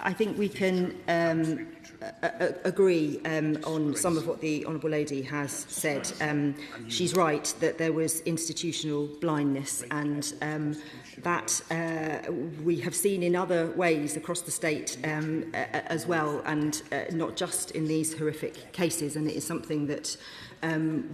I think we can agree on some of what the Honourable Lady has said. She's right that there was institutional blindness, and that we have seen in other ways across the state as well, and not just in these horrific cases, and it is something that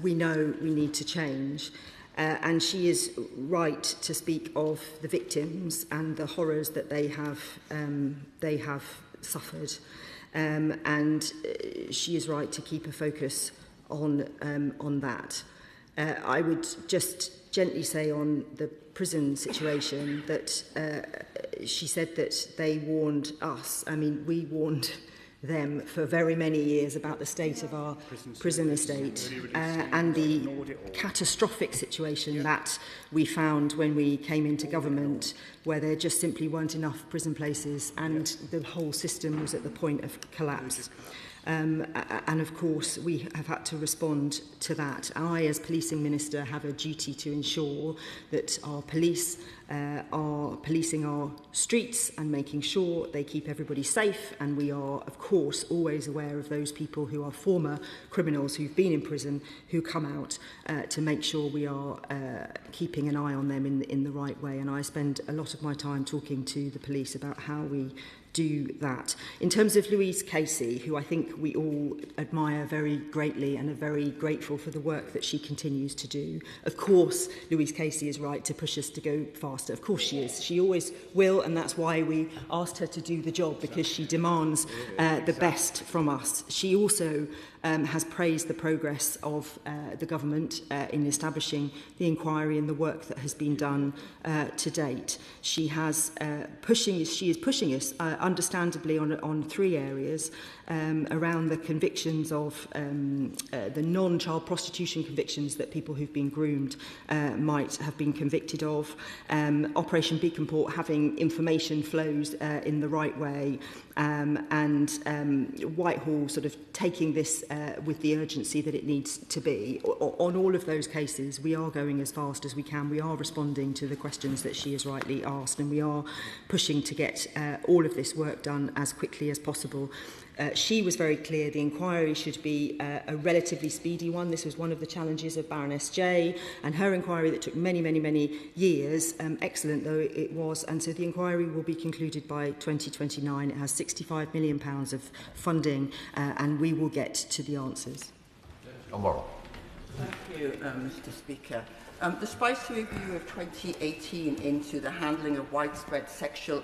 we know we need to change. And she is right to speak of the victims and the horrors that they have suffered, and she is right to keep a focus on that. I would just gently say on the prison situation that she said that they warned us. I mean, we warned them for very many years about the state of our prison estate and the catastrophic situation that we found when we came into government, where there just simply weren't enough prison places and the whole system was at the point of collapse. And of course we have had to respond to that. I, as Policing Minister, have a duty to ensure that our police are policing our streets and making sure they keep everybody safe, and we are of course always aware of those people who are former criminals who've been in prison who come out, to make sure we are keeping an eye on them in the right way. And I spend a lot of my time talking to the police about how we do that. In terms of Louise Casey, who I think we all admire very greatly and are very grateful for the work that she continues to do. Of course, Louise Casey is right to push us to go faster. Of course she is. She always will, and that's why we asked her to do the job, because she demands the best from us. She also has praised the progress of the government in establishing the inquiry and the work that has been done to date. She is pushing us, understandably, on three areas around the convictions of the non-child prostitution convictions that people who've been groomed might have been convicted of, Operation Beacon Port having information flows in the right way, and Whitehall sort of taking this with the urgency that it needs to be. On all of those cases, we are going as fast as we can. We are responding to the questions that she has rightly asked, and we are pushing to get all of this work done as quickly as possible. She was very clear the inquiry should be a relatively speedy one. This was one of the challenges of Baroness J, and her inquiry that took many, many, many years, excellent though it was, and so the inquiry will be concluded by 2029. It has £65 million of funding, and we will get to the answers. Thank you, Mr. Speaker. The Spicy Review of 2018 into the handling of widespread sexual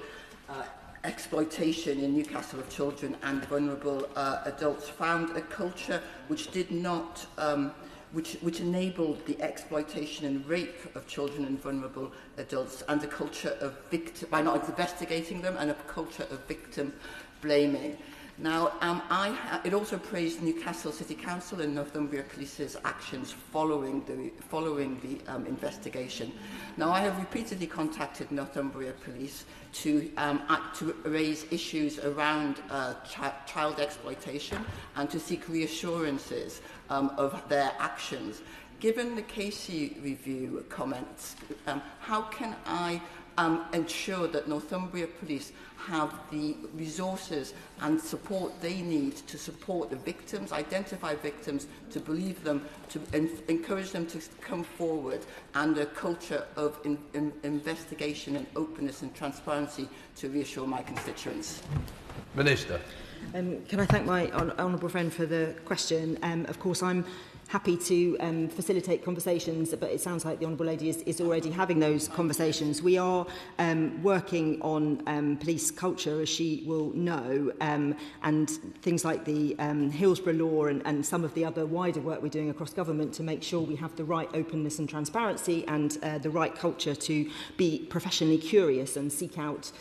exploitation in Newcastle of children and vulnerable adults found a culture which did not, which enabled the exploitation and rape of children and vulnerable adults, and a culture of by not investigating them, and a culture of victim blaming. Now, it also praised Newcastle City Council and Northumbria Police's actions following the investigation. Now, I have repeatedly contacted Northumbria Police to raise issues around child exploitation and to seek reassurances of their actions. Given the Casey Review comments, how can I ensure that Northumbria Police have the resources and support they need to support the victims, identify victims, to believe them, to encourage them to come forward, and a culture of investigation and openness and transparency to reassure my constituents? Minister. Can I thank my honourable friend for the question? Of course, I'm happy to facilitate conversations, but it sounds like the Honourable Lady is already having those conversations. We are working on police culture, as she will know, and things like the Hillsborough Law and some of the other wider work we're doing across government to make sure we have the right openness and transparency and the right culture to be professionally curious and seek out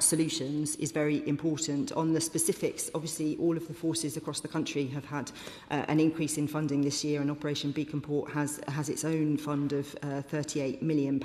solutions is very important. On the specifics, obviously all of the forces across the country have had an increase in funding this year, and Operation Beacon Port has its own fund of £38 million.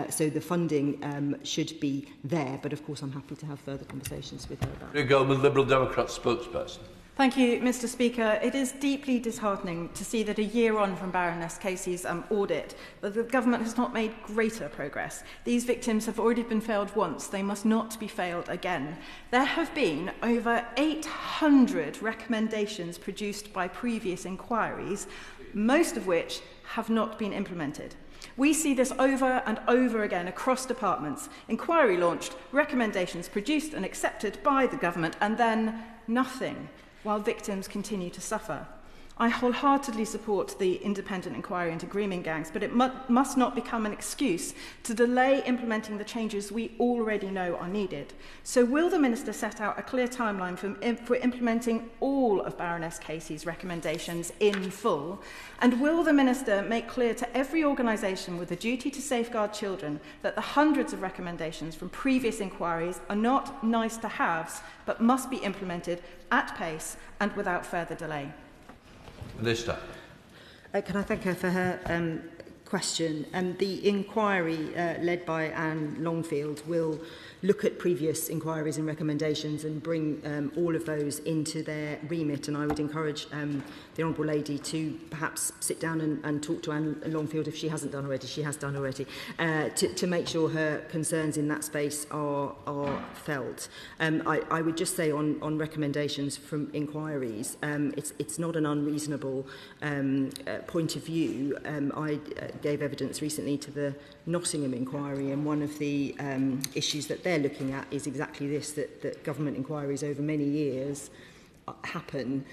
So the funding should be there, but of course I'm happy to have further conversations with her about it. Goldman, Liberal Democrat spokesperson. Thank you, Mr. Speaker. It is deeply disheartening to see that a year on from Baroness Casey's audit, that the government has not made greater progress. These victims have already been failed once. They must not be failed again. There have been over 800 recommendations produced by previous inquiries, most of which have not been implemented. We see this over and over again across departments. Inquiry launched, recommendations produced and accepted by the government, and then nothing, while victims continue to suffer. I wholeheartedly support the independent inquiry into grooming gangs, but it must not become an excuse to delay implementing the changes we already know are needed. So will the Minister set out a clear timeline for implementing all of Baroness Casey's recommendations in full? And will the Minister make clear to every organisation with a duty to safeguard children that the hundreds of recommendations from previous inquiries are not nice-to-haves, but must be implemented at pace and without further delay? Minister. Can I thank her for her question? The inquiry led by Anne Longfield will look at previous inquiries and recommendations and bring all of those into their remit, and I would encourage the Honourable Lady to perhaps sit down and talk to Anne Longfield, if she hasn't done already, she has done already, to make sure her concerns in that space are felt. I would just say on recommendations from inquiries, it's not an unreasonable point of view. I gave evidence recently to the Nottingham inquiry, and one of the issues that they're looking at is exactly this, that government inquiries over many years happen,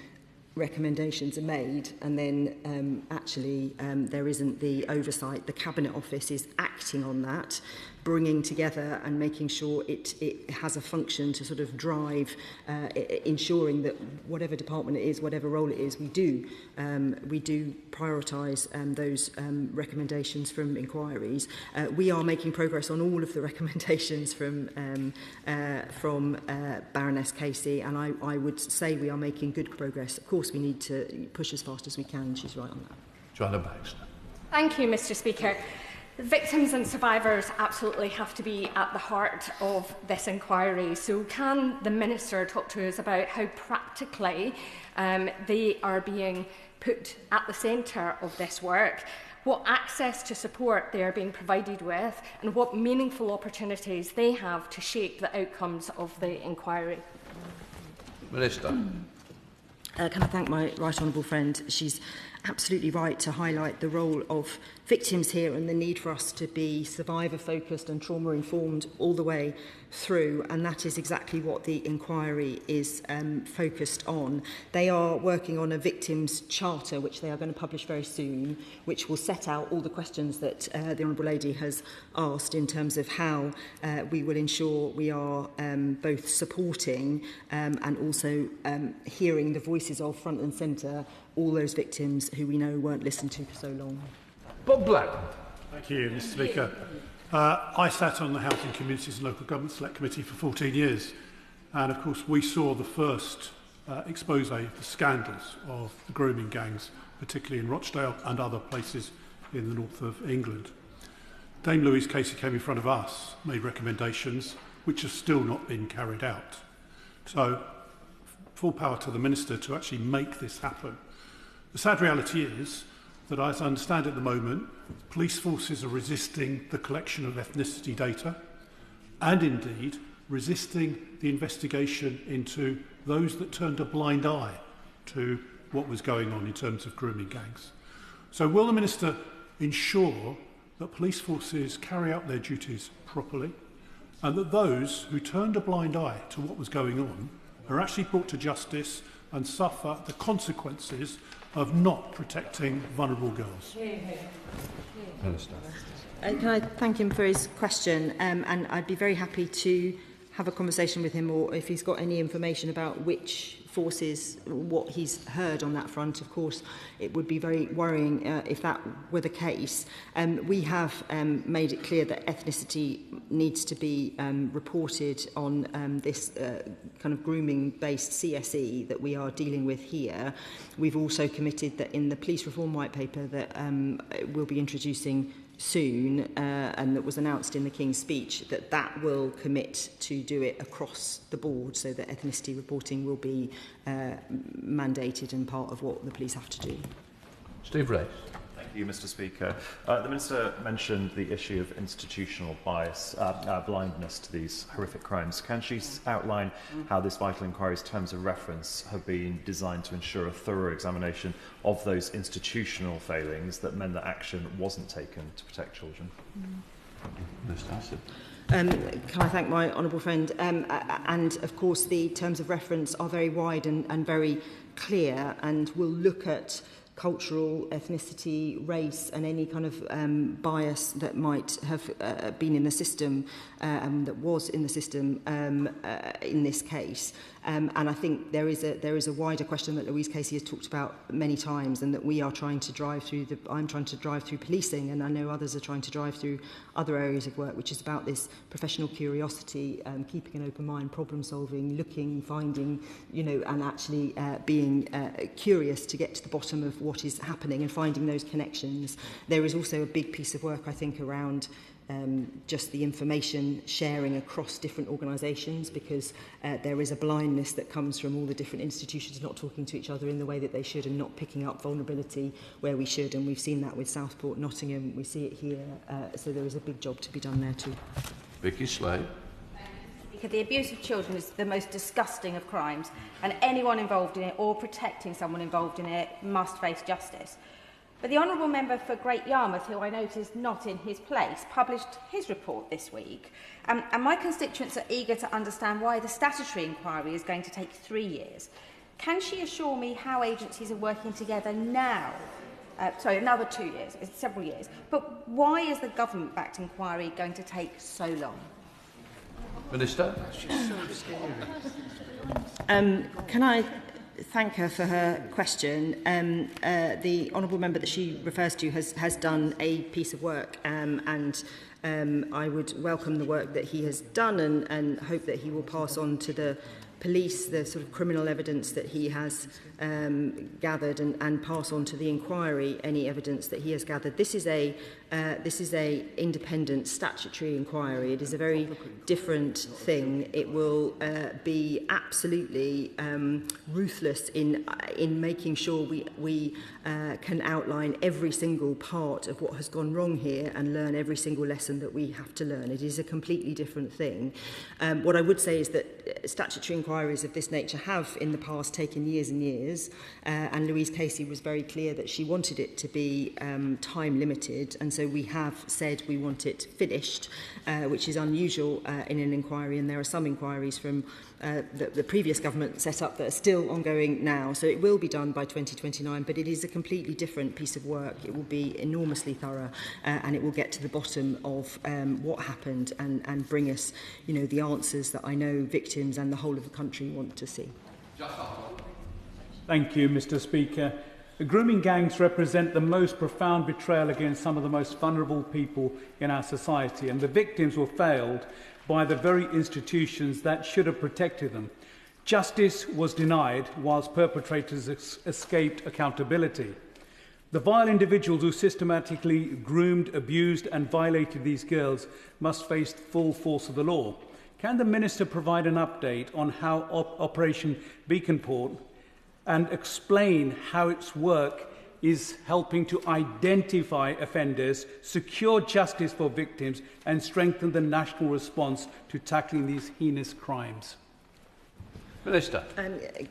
recommendations are made, and then actually there isn't the oversight. The Cabinet Office is acting on that, bringing together and making sure it has a function to sort of drive, ensuring that whatever department it is, whatever role it is, we do prioritise those recommendations from inquiries. We are making progress on all of the recommendations from Baroness Casey, and I would say we are making good progress. Of course, we need to push as fast as we can. She's right on that. Joanna Baxter. Thank you, Mr. Speaker. Victims and survivors absolutely have to be at the heart of this inquiry. So can the Minister talk to us about how practically they are being put at the centre of this work, what access to support they are being provided with, and what meaningful opportunities they have to shape the outcomes of the inquiry? Minister. Can I thank my right honourable friend? She's absolutely right to highlight the role of victims here and the need for us to be survivor-focused and trauma-informed all the way through, and that is exactly what the inquiry is focused on. They are working on a victims' charter, which they are going to publish very soon, which will set out all the questions that the Honourable Lady has asked in terms of how we will ensure we are both supporting and also hearing the voices of front and centre all those victims who we know weren't listened to for so long. Bob Black. Thank you, Mr. Speaker. I sat on the Housing, Communities and Local Government Select Committee for 14 years, and of course we saw the first expose of the scandals of the grooming gangs, particularly in Rochdale and other places in the north of England. Dame Louise Casey came in front of us, made recommendations which have still not been carried out. So, full power to the Minister to actually make this happen. The sad reality is that, as I understand at the moment, police forces are resisting the collection of ethnicity data and indeed resisting the investigation into those that turned a blind eye to what was going on in terms of grooming gangs. So will the Minister ensure that police forces carry out their duties properly and that those who turned a blind eye to what was going on are actually brought to justice and suffer the consequences of not protecting vulnerable girls? Minister. Can I thank him for his question? And I'd be very happy to have a conversation with him, or if he's got any information about which forces, what he's heard on that front. Of course, it would be very worrying if that were the case. We have made it clear that ethnicity needs to be reported on this kind of grooming-based CSE that we are dealing with here. We've also committed that in the police reform white paper that we'll be introducing soon, and that was announced in the King's speech, that will commit to do it across the board, so that ethnicity reporting will be mandated and part of what the police have to do. Steve Race. Thank you, Mr. Speaker. The Minister mentioned the issue of institutional bias, blindness to these horrific crimes. Can she outline how this vital inquiry's terms of reference have been designed to ensure a thorough examination of those institutional failings that meant that action wasn't taken to protect children? Can I thank my honourable friend? And of course, the terms of reference are very wide and very clear, and will look at cultural, ethnicity, race, and any kind of bias that might have been in the system, that was in the system in this case. And I think there is a wider question that Louise Casey has talked about many times, and that we are trying to drive through. I'm trying to drive through policing, and I know others are trying to drive through other areas of work, which is about this professional curiosity, keeping an open mind, problem solving, looking, finding, and actually being curious to get to the bottom of what is happening and finding those connections. There is also a big piece of work, I think, around just the information sharing across different organisations, because there is a blindness that comes from all the different institutions not talking to each other in the way that they should, and not picking up vulnerability where we should. And we've seen that with Southport, Nottingham, we see it here. So there is a big job to be done there too. Vicky Slade. Because the abuse of children is the most disgusting of crimes, and anyone involved in it or protecting someone involved in it must face justice. But the Honourable Member for Great Yarmouth, who I note is not in his place, published his report this week. And my constituents are eager to understand why the statutory inquiry is going to take 3 years. Can she assure me how agencies are working together now? Another 2 years, it's several years. But why is the government-backed inquiry going to take so long? Minister. Can I thank her for her question? The honourable member that she refers to has done a piece of work, and I would welcome the work that he has done, and hope that he will pass on to the police the sort of criminal evidence that he has gathered, and pass on to the inquiry any evidence that he has gathered. This is a independent statutory inquiry. It is a very different thing. It will be absolutely ruthless in making sure we can outline every single part of what has gone wrong here, and learn every single lesson that we have to learn. It is a completely different thing. What I would say is that statutory inquiries of this nature have in the past taken years and years, and Louise Casey was very clear that she wanted it to be time limited, and so we have said we want it finished, which is unusual in an inquiry, and there are some inquiries from the previous government set up that are still ongoing now. So it will be done by 2029, but it is a completely different piece of work. It will be enormously thorough, and it will get to the bottom of what happened, and bring us, the answers that I know victims and the whole of the country want to see. Thank you, Mr. Speaker. The grooming gangs represent the most profound betrayal against some of the most vulnerable people in our society, and the victims were failed by the very institutions that should have protected them. Justice was denied whilst perpetrators escaped accountability. The vile individuals who systematically groomed, abused and violated these girls must face full force of the law. Can the Minister provide an update on how Operation Beaconport, and explain how its work is helping to identify offenders, secure justice for victims and strengthen the national response to tackling these heinous crimes? Minister.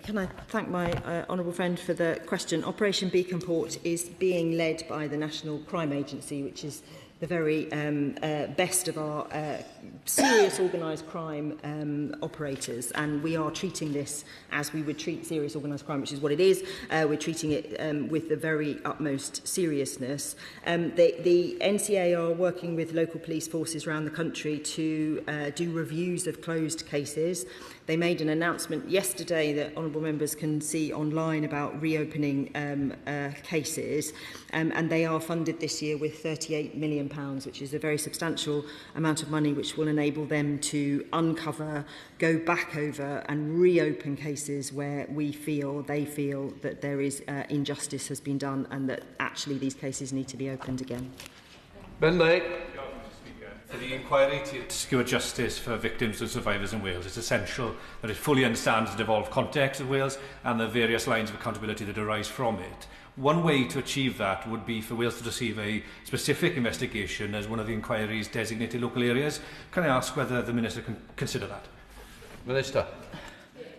Can I thank my honourable friend for the question? Operation Beaconport is being led by the National Crime Agency, which is the very best of our serious organised crime operators, and we are treating this as we would treat serious organised crime, which is what it is. We're treating it with the very utmost seriousness. The NCA are working with local police forces around the country to do reviews of closed cases. They made an announcement yesterday that honourable members can see online about reopening cases, and they are funded this year with £38 million, which is a very substantial amount of money, which will enable them to uncover, go back over and reopen cases where they feel that there is injustice has been done, and that actually these cases need to be opened again. Finlay. For the inquiry to secure justice for victims and survivors in Wales, it's essential that it fully understands the devolved context of Wales and the various lines of accountability that arise from it. One way to achieve that would be for Wales to receive a specific investigation as one of the inquiry's designated local areas. Can I ask whether the Minister can consider that? Minister.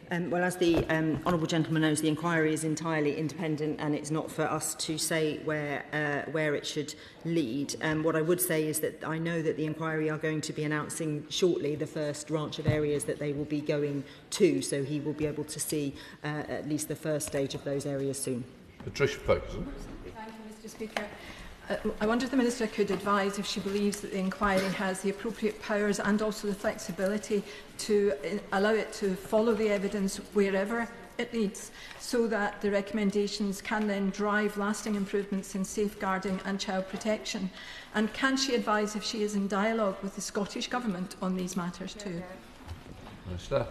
Well, as the honourable gentleman knows, the inquiry is entirely independent, and it's not for us to say where it should lead. What I would say is that I know that the inquiry are going to be announcing shortly the first branch of areas that they will be going to, so he will be able to see at least the first stage of those areas soon. Patricia Ferguson. Thank you, Mr. Speaker. I wonder if the Minister could advise if she believes that the inquiry has the appropriate powers and also the flexibility to allow it to follow the evidence wherever it needs, so that the recommendations can then drive lasting improvements in safeguarding and child protection. And can she advise if she is in dialogue with the Scottish Government on these matters too? Minister.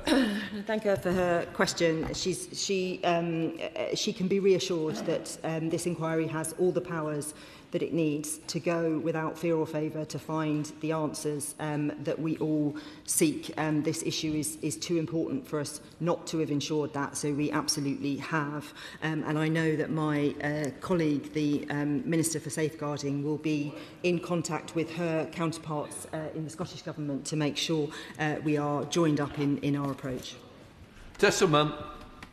Thank her for her question. She can be reassured that this inquiry has all the powers that it needs to go without fear or favour to find the answers that we all seek. This issue is too important for us not to have ensured that, so we absolutely have. And I know that my colleague, the Minister for Safeguarding, will be in contact with her counterparts in the Scottish Government to make sure we are joined up in our approach. Tesselman.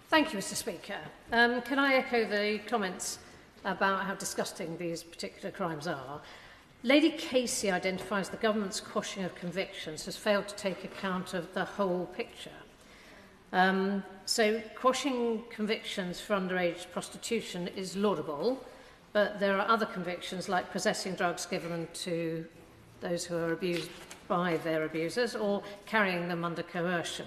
Thank you, Mr. Speaker. Can I echo the comments about how disgusting these particular crimes are? Lady Casey identifies the government's quashing of convictions has failed to take account of the whole picture. So quashing convictions for underage prostitution is laudable, but there are other convictions like possessing drugs given to those who are abused by their abusers or carrying them under coercion.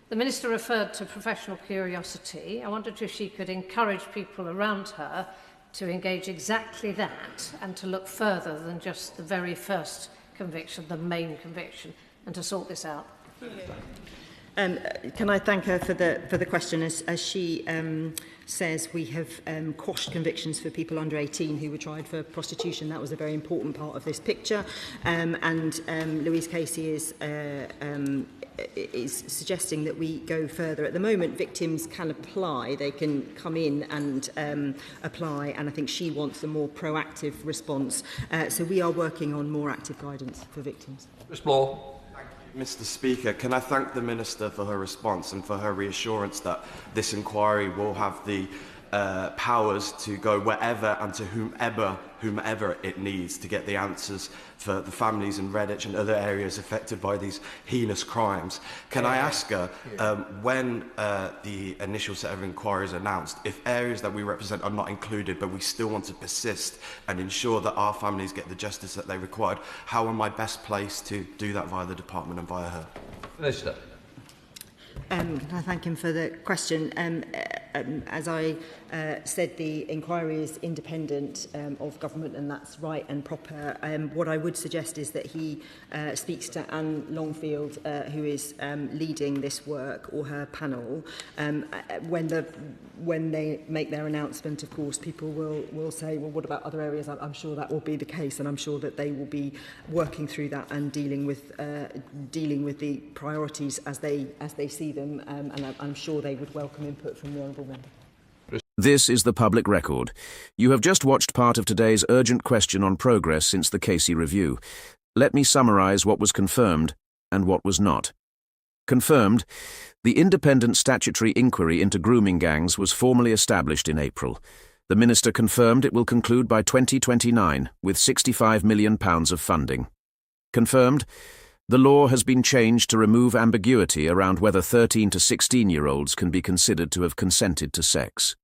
The Minister referred to professional curiosity. I wondered if she could encourage people around her to engage exactly that and to look further than just the very first conviction, the main conviction, and to sort this out. Can I thank her for the question? As she says, we have quashed convictions for people under 18 who were tried for prostitution. That was a very important part of this picture. And Louise Casey is suggesting that we go further. At the moment, victims can apply. They can come in and apply, and I think she wants a more proactive response. So we are working on more active guidance for victims. Ms. Bloor. Mr. Speaker, can I thank the Minister for her response and for her reassurance that this inquiry will have the powers to go wherever and to whomever it needs to get the answers for the families in Redditch and other areas affected by these heinous crimes. Can I ask her, when the initial set of inquiries are announced, if areas that we represent are not included but we still want to persist and ensure that our families get the justice that they required, how am I best placed to do that via the department and via her? Minister. Can I thank him for the question? As I said, the inquiry is independent of government, and that's right and proper. What I would suggest is that he speaks to Anne Longfield, who is leading this work, or her panel. When they make their announcement, of course, people will say, well, what about other areas? I'm sure that will be the case, and I'm sure that they will be working through that and dealing with the priorities as they see them, and I'm sure they would welcome input from the honourable member. This is the public record. You have just watched part of today's urgent question on progress since the Casey review. Let me summarise what was confirmed and what was not. Confirmed, the independent statutory inquiry into grooming gangs was formally established in April. The Minister confirmed it will conclude by 2029 with £65 million of funding. Confirmed, the law has been changed to remove ambiguity around whether 13 to 16-year-olds can be considered to have consented to sex.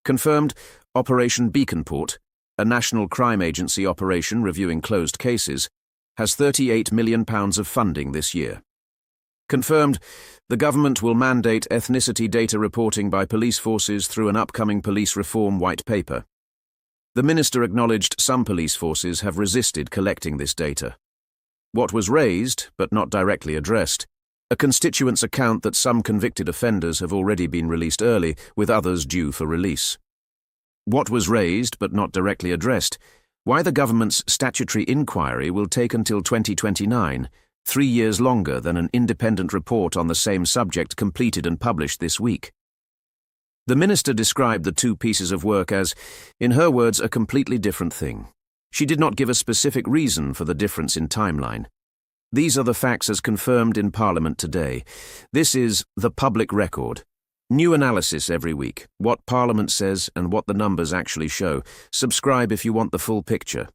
Confirmed, Operation Beaconport, a National Crime Agency operation reviewing closed cases, has £38 million of funding this year. Confirmed, the government will mandate ethnicity data reporting by police forces through an upcoming police reform white paper. The Minister acknowledged some police forces have resisted collecting this data. What was raised, but not directly addressed, a constituents' account that some convicted offenders have already been released early, with others due for release. What was raised, but not directly addressed, Why the government's statutory inquiry will take until 2029, 3 years longer than an independent report on the same subject completed and published this week. The Minister described the two pieces of work as, in her words, a completely different thing. She did not give a specific reason for the difference in timeline. These are the facts as confirmed in Parliament today. This is the public record. New analysis every week, what Parliament says and what the numbers actually show. Subscribe if you want the full picture.